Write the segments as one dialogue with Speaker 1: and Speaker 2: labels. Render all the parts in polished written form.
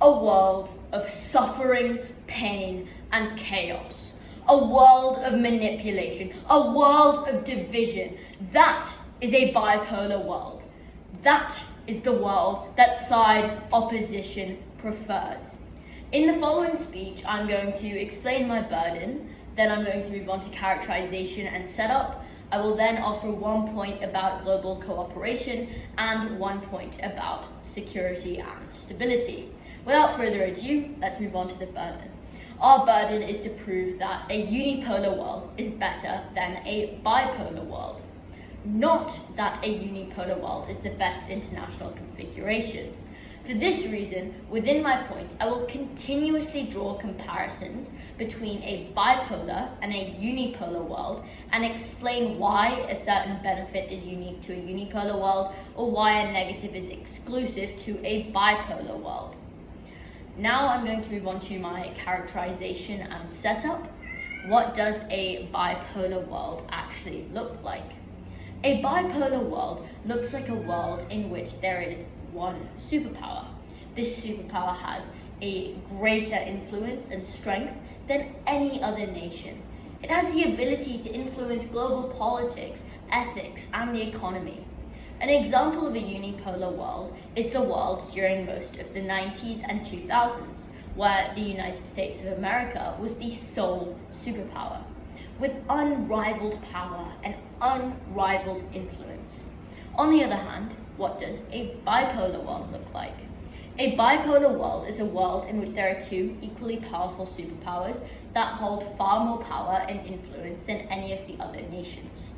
Speaker 1: a world of suffering, pain, and chaos. A world of manipulation, a world of division. That is a bipolar world. That is the world that side opposition prefers. In the following speech, I'm going to explain my burden, then I'm going to move on to characterization and setup. I will then offer 1 point about global cooperation and 1 point about security and stability. Without further ado, let's move on to the burden. Our burden is to prove that a unipolar world is better than a bipolar world. Not that a unipolar world is the best international configuration. For this reason, within my points, I will continuously draw comparisons between a bipolar and a unipolar world and explain why a certain benefit is unique to a unipolar world or why a negative is exclusive to a bipolar world. Now I'm going to move on to my characterization and setup. What does a bipolar world actually look like? A bipolar world looks like a world in which there is one superpower. This superpower has a greater influence and strength than any other nation. It has the ability to influence global politics, ethics, and the economy. An example of a unipolar world is the world during most of the 90s and 2000s, where the United States of America was the sole superpower, with unrivaled power and unrivaled influence. On the other hand, what does a bipolar world look like? A bipolar world is a world in which there are two equally powerful superpowers that hold far more power and influence than any of the other nations.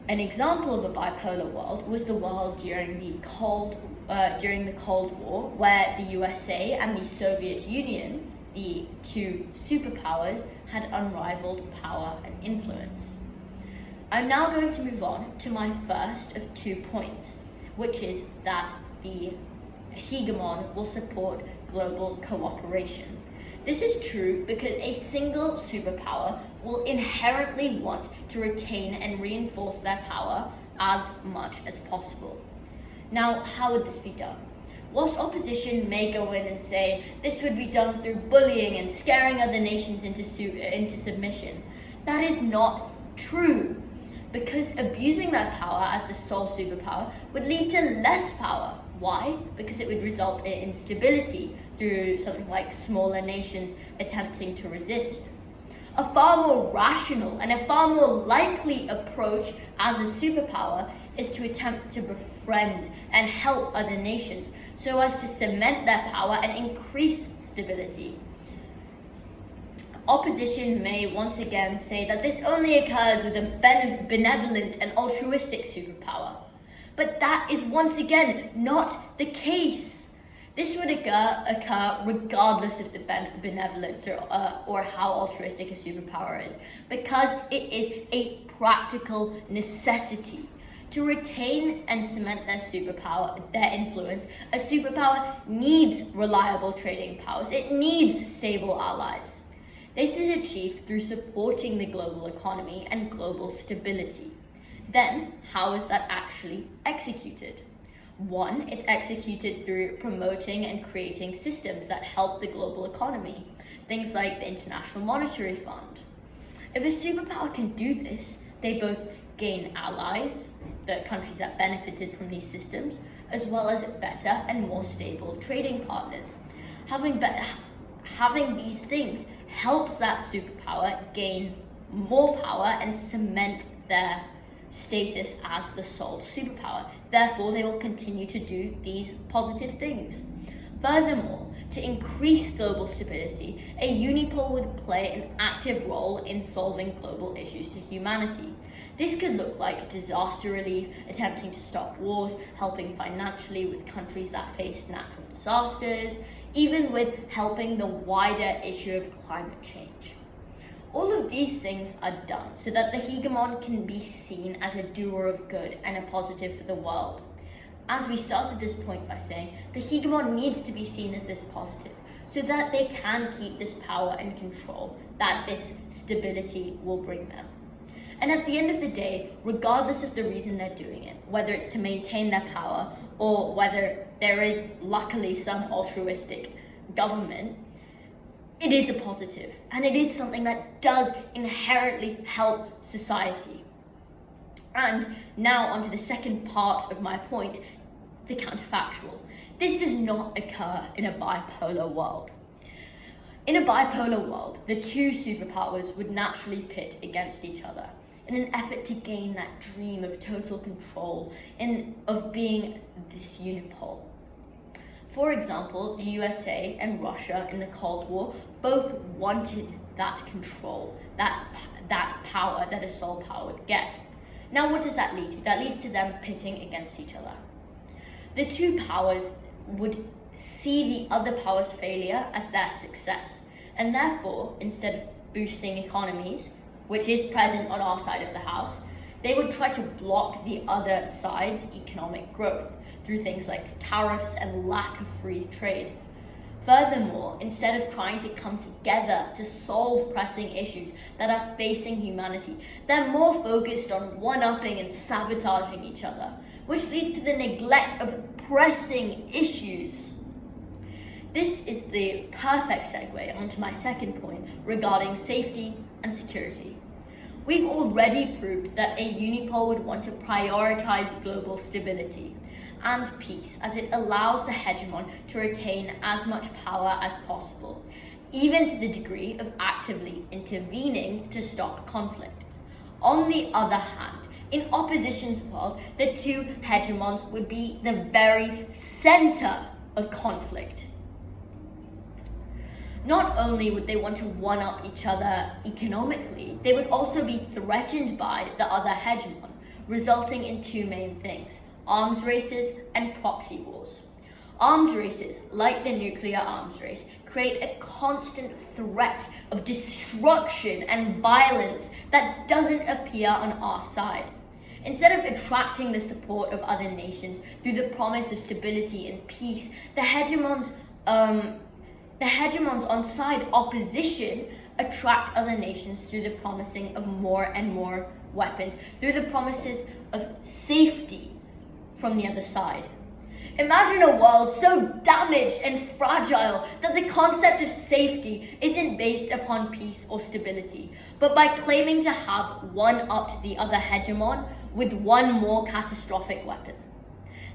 Speaker 1: An example of a bipolar world was the world during the Cold War, where the USA and the Soviet Union, the two superpowers, had unrivaled power and influence. I'm now going to move on to my first of 2 points, which is that the hegemon will support global cooperation. This is true because a single superpower will inherently want to retain and reinforce their power as much as possible. Now, how would this be done? Whilst opposition may go in and say this would be done through bullying and scaring other nations into submission, that is not true, because abusing their power as the sole superpower would lead to less power. Why? Because it would result in instability through something like smaller nations attempting to resist. A far more rational and a far more likely approach as a superpower is to attempt to befriend and help other nations so as to cement their power and increase stability. Opposition may once again say that this only occurs with a benevolent and altruistic superpower. But that is once again not the case. This would occur regardless of the benevolence or how altruistic a superpower is, because it is a practical necessity. To retain and cement their influence, a superpower needs reliable trading powers. It needs stable allies. This is achieved through supporting the global economy and global stability. Then, how is that actually executed? 1, it's executed through promoting and creating systems that help the global economy, things like the International Monetary Fund. If a superpower can do this, they both gain allies, the countries that benefited from these systems, as well as better and more stable trading partners. Having these things helps that superpower gain more power and cement their status as the sole superpower. Therefore, they will continue to do these positive things. Furthermore, to increase global stability, a unipole would play an active role in solving global issues to humanity. This could look like disaster relief, attempting to stop wars, helping financially with countries that face natural disasters, even with helping the wider issue of climate change. All of these things are done so that the hegemon can be seen as a doer of good and a positive for the world. As we started this point by saying, the hegemon needs to be seen as this positive so that they can keep this power and control that this stability will bring them. And at the end of the day, regardless of the reason they're doing it, whether it's to maintain their power or whether there is luckily some altruistic government, it is a positive, and it is something that does inherently help society. And now onto the second part of my point, the counterfactual. This does not occur in a bipolar world. In a bipolar world, the two superpowers would naturally pit against each other in an effort to gain that dream of total control of being this unipole. For example, the USA and Russia in the Cold War both wanted that control, that power that a sole power would get. Now, what does that lead to? That leads to them pitting against each other. The two powers would see the other power's failure as their success, and therefore, instead of boosting economies, which is present on our side of the house, they would try to block the other side's economic growth through things like tariffs and lack of free trade. Furthermore, instead of trying to come together to solve pressing issues that are facing humanity, they're more focused on one-upping and sabotaging each other, which leads to the neglect of pressing issues. This is the perfect segue onto my second point regarding safety and security. We've already proved that a unipole would want to prioritize global stability and peace, as it allows the hegemon to retain as much power as possible, even to the degree of actively intervening to stop conflict. On the other hand, in opposition's world, the two hegemons would be the very center of conflict. Not only would they want to one-up each other economically, they would also be threatened by the other hegemon, resulting in two main things: arms races and proxy wars. Arms races, like the nuclear arms race, create a constant threat of destruction and violence that doesn't appear on our side. Instead of attracting the support of other nations through the promise of stability and peace, the hegemons on side opposition attract other nations through the promising of more and more weapons, through the promises of safety from the other side. Imagine a world so damaged and fragile that the concept of safety isn't based upon peace or stability, but by claiming to have one-upped the other hegemon with one more catastrophic weapon.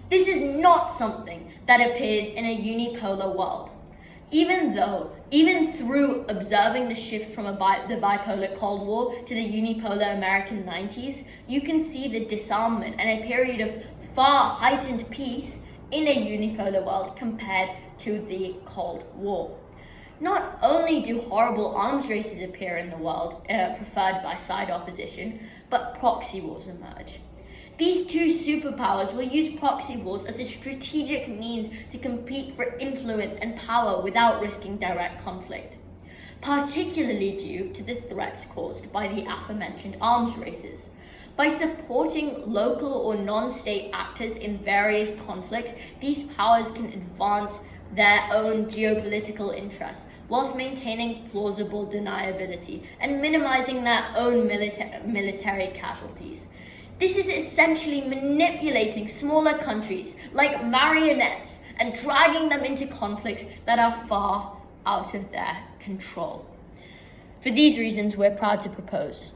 Speaker 1: This is not something that appears in a unipolar world. Even through observing the shift from the bipolar Cold War to the unipolar American 90s, you can see the disarmament and a period of far heightened peace in a unipolar world compared to the Cold War. Not only do horrible arms races appear in the world, preferred by side opposition, but proxy wars emerge. These two superpowers will use proxy wars as a strategic means to compete for influence and power without risking direct conflict, particularly due to the threats caused by the aforementioned arms races. By supporting local or non-state actors in various conflicts, these powers can advance their own geopolitical interests whilst maintaining plausible deniability and minimizing their own military casualties. This is essentially manipulating smaller countries like marionettes and dragging them into conflicts that are far out of their control. For these reasons, we're proud to propose